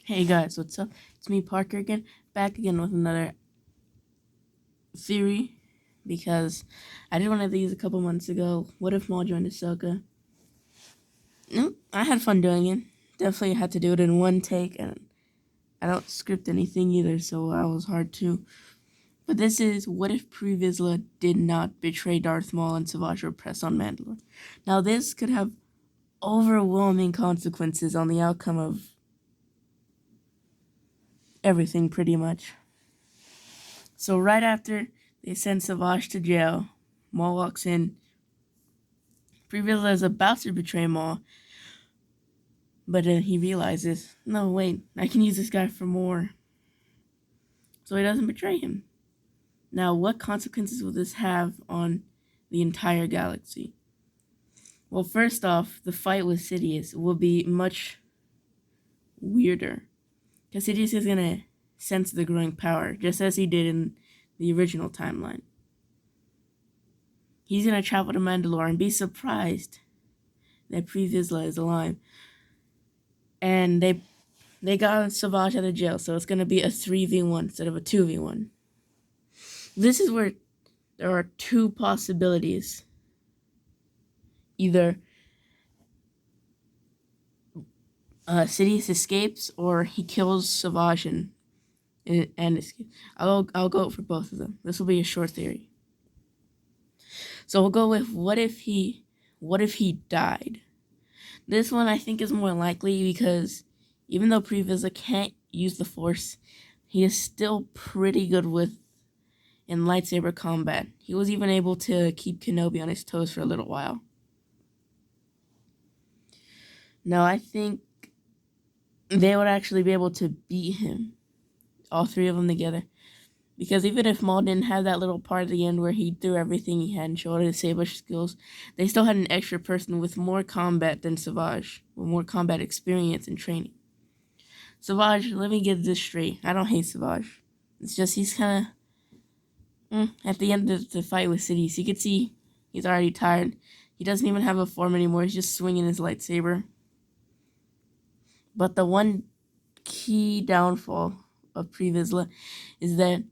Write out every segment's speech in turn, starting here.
Hey guys, what's up? It's me, Parker, again, back again with another theory because I did one of these a couple months ago. What if Maul joined Ahsoka? I had fun doing it. Definitely had to do it in one take, and I don't script anything either, so that was hard too. But this is what if Vizsla did not betray Darth Maul and Savage were pressed on Mandalore? Now this could have overwhelming consequences on the outcome of everything, pretty much. So right after they send Savage to jail, Maul walks in. Vizsla is about to betray Maul, but then he realizes, no, wait, I can use this guy for more. So he doesn't betray him. Now, what consequences will this have on the entire galaxy? Well, first off, the fight with Sidious will be much weirder. Because Sidious is going to sense the growing power, just as he did in the original timeline. He's going to travel to Mandalore and be surprised that Vizsla is alive. And they got Savage out of jail, so it's going to be a 3v1 instead of a 2v1. This is where there are two possibilities. Either Sidious escapes or he kills Savage and escapes. I'll go for both of them. This will be a short theory. So we'll go with what if he died? This one I think is more likely because even though Vizsla can't use the Force, he is still pretty good in lightsaber combat. He was even able to keep Kenobi on his toes for a little while. Now I think they would actually be able to beat him, all three of them together. Because even if Maul didn't have that little part at the end where he threw everything he had and showed his saber skills, they still had an extra person with more combat than Savage, with more combat experience and training. Savage, let me get this straight. I don't hate Savage. It's just he's kind of... at the end of the fight with Sidious, you could see he's already tired. He doesn't even have a form anymore. He's just swinging his lightsaber. But the one key downfall of Vizsla is that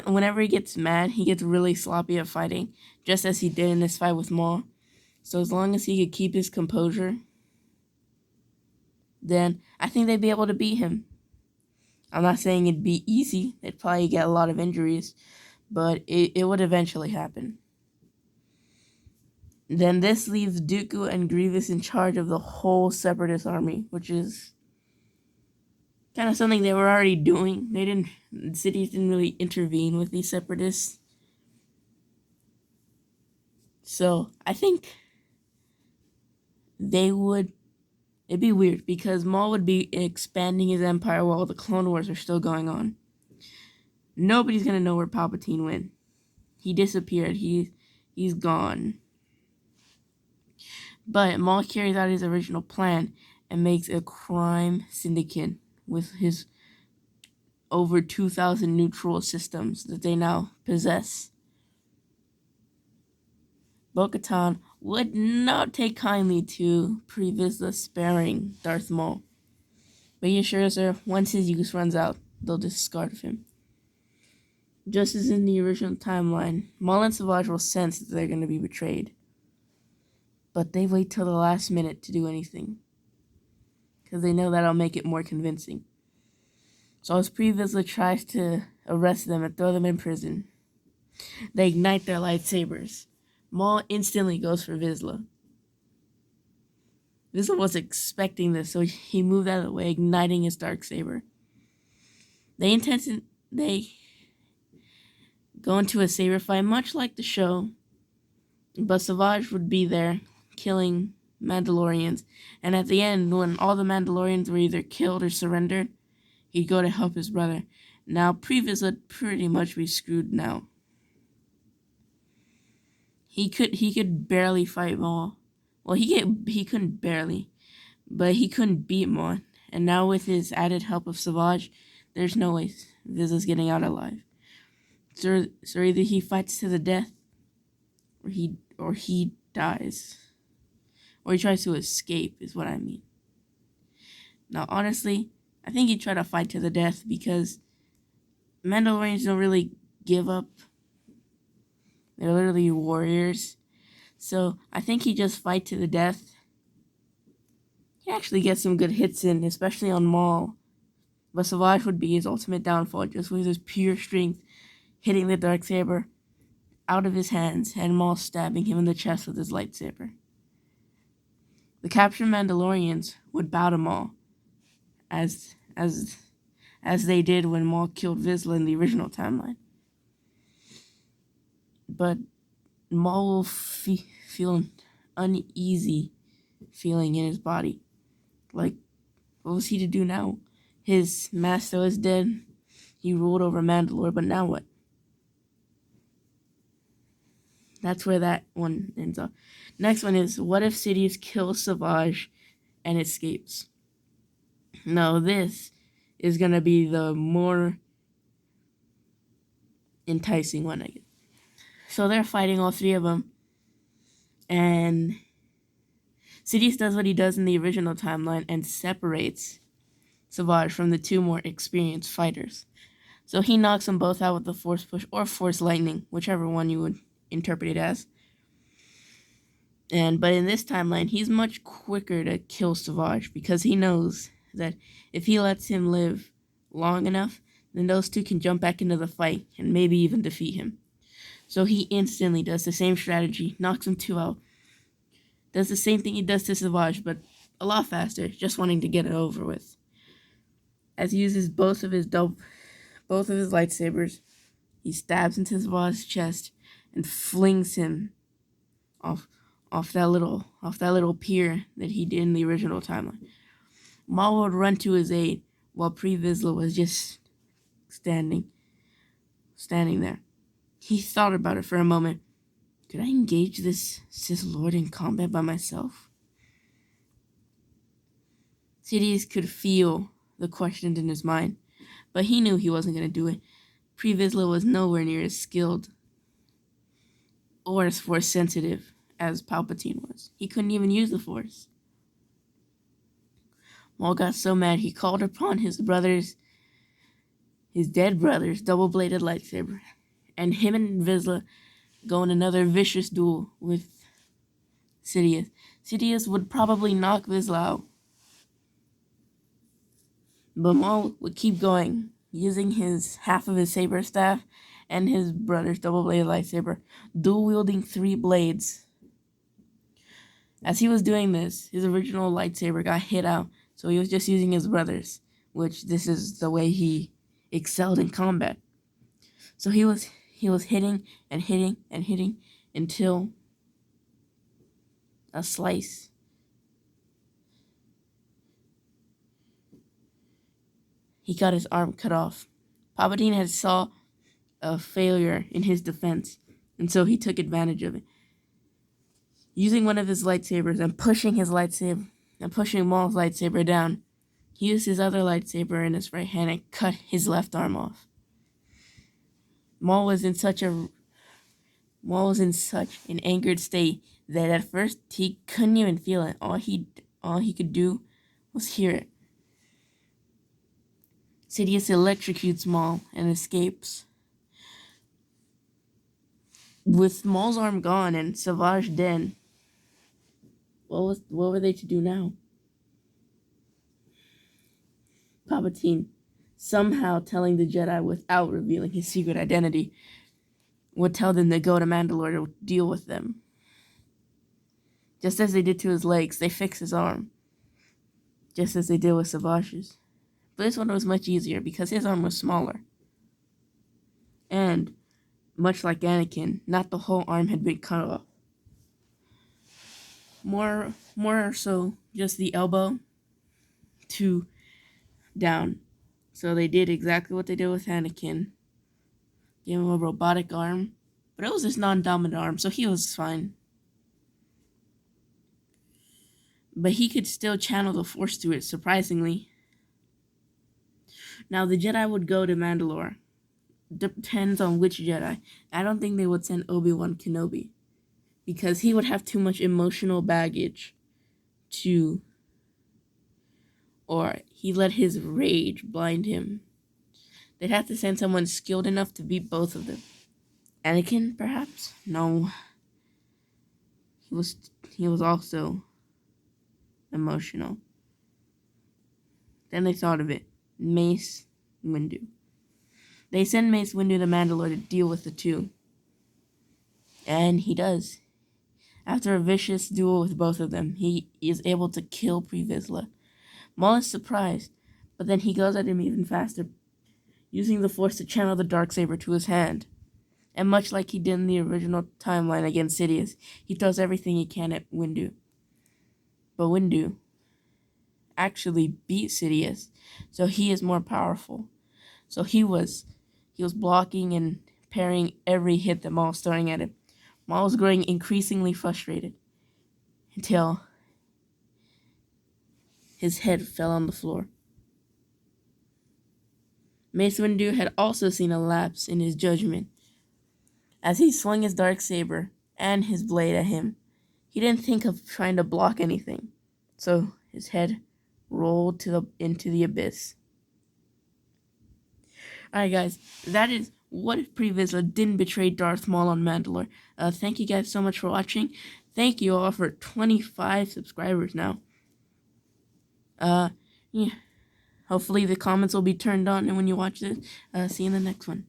whenever he gets mad, he gets really sloppy at fighting, just as he did in this fight with Maul. So as long as he could keep his composure, then I think they'd be able to beat him. I'm not saying it'd be easy. They'd probably get a lot of injuries, but it would eventually happen. Then this leaves Dooku and Grievous in charge of the whole Separatist army, which is kind of something they were already doing. Cities didn't really intervene with these Separatists. So I think it'd be weird because Maul would be expanding his empire while the Clone Wars are still going on. Nobody's going to know where Palpatine went. He disappeared. He's gone. But Maul carries out his original plan and makes a crime syndicate with his over 2,000 neutral systems that they now possess. Bo-Katan would not take kindly to Vizsla sparing Darth Maul, but he assures her once his use runs out, they'll discard of him. Just as in the original timeline, Maul and Savage will sense that they're going to be betrayed, but they wait till the last minute to do anything, because they know that'll make it more convincing. So as Vizsla tries to arrest them and throw them in prison, they ignite their lightsabers. Maul instantly goes for Vizsla. Vizsla was expecting this, so he moved out of the way, igniting his darksaber. They go into a saber fight, much like the show, but Savage would be there, killing Mandalorians, and at the end, when all the Mandalorians were either killed or surrendered, he'd go to help his brother. Now, Vizsla pretty much be screwed now. He could barely fight Maul. Well, he couldn't barely, but he couldn't beat Maul. And now with his added help of Savage, there's no way Vizsla's getting out alive. So either he fights to the death, or he dies, or he tries to escape. Is what I mean. Now, honestly, I think he'd try to fight to the death because Mandalorians don't really give up. They're literally warriors. So I think he'd just fight to the death. He actually gets some good hits in, especially on Maul. But Savage would be his ultimate downfall, just with his pure strength hitting the darksaber out of his hands and Maul stabbing him in the chest with his lightsaber. The captured Mandalorians would bow to Maul, as they did when Maul killed Vizsla in the original timeline. But Maul will feel an uneasy feeling in his body. Like, what was he to do now? His master was dead. He ruled over Mandalore, but now what? That's where that one ends up. Next one is, what if Sidious kills Savage and escapes? No, this is going to be the more enticing one, I guess. So they're fighting, all three of them. And Sidious does what he does in the original timeline and separates Savage from the two more experienced fighters. So he knocks them both out with the Force Push or Force Lightning, whichever one you would interpret it as. But in this timeline, he's much quicker to kill Savage because he knows that if he lets him live long enough, then those two can jump back into the fight and maybe even defeat him. So he instantly does the same strategy, knocks him two out, does the same thing he does to Savage, but a lot faster, just wanting to get it over with. As he uses both of his lightsabers, he stabs into Savage's chest and flings him off that little pier that he did in the original timeline. Maul would run to his aid while Pre Vizsla was just standing there. He thought about it for a moment. Could I engage this Sith Lord in combat by myself? Sidious could feel the questions in his mind, but he knew he wasn't going to do it. Pre Vizsla was nowhere near as skilled or as Force sensitive as Palpatine was. He couldn't even use the Force. Maul got so mad he called upon his dead brother's double-bladed lightsaber, and him and Vizsla go in another vicious duel with Sidious. Sidious would probably knock Vizsla out, but Maul would keep going, using half of his saber staff and his brother's double-bladed lightsaber, dual-wielding 3 blades. As he was doing this, his original lightsaber got hit out, so he was just using his brother's, which this is the way he excelled in combat. So he was hitting and hitting and hitting until a slice. He got his arm cut off. Palpatine had saw a failure in his defense, and so he took advantage of it. Using one of his lightsabers and pushing Maul's lightsaber down, he used his other lightsaber in his right hand and cut his left arm off. Maul was in such an angered state that at first he couldn't even feel it. All he could do was hear it. Sidious electrocutes Maul and escapes. With Maul's arm gone and Savage dead, what were they to do now? Palpatine, somehow telling the Jedi without revealing his secret identity, would tell them to go to Mandalore to deal with them. Just as they did to his legs, they fixed his arm. Just as they did with Savage's. But this one was much easier because his arm was smaller. And, much like Anakin, not the whole arm had been cut off. More so just the elbow to down. So they did exactly what they did with Anakin. Gave him a robotic arm. But it was his non-dominant arm, so he was fine. But he could still channel the Force to it, surprisingly. Now, the Jedi would go to Mandalore. Depends on which Jedi. I don't think they would send Obi-Wan Kenobi, because he would have too much emotional baggage to or he let his rage blind him. They'd have to send someone skilled enough to beat both of them. Anakin, perhaps? No. He was also emotional. Then they thought of it. Mace Windu. They send Mace Windu to Mandalore to deal with the two. And he does. After a vicious duel with both of them, he is able to kill Pre Vizsla. Maul is surprised, but then he goes at him even faster, using the Force to channel the Darksaber to his hand. And much like he did in the original timeline against Sidious, he throws everything he can at Windu. But Windu actually beat Sidious, so he is more powerful. So he was blocking and parrying every hit that Maul was throwing at him. Maul was growing increasingly frustrated until his head fell on the floor. Mace Windu had also seen a lapse in his judgment. As he swung his Darksaber and his blade at him, he didn't think of trying to block anything, so his head rolled into the abyss. Alright guys, that is what if Pre Vizsla didn't betray Darth Maul on Mandalore. Thank you guys so much for watching. Thank you all for 25 subscribers now. Yeah. Hopefully the comments will be turned on when you watch this. See you in the next one.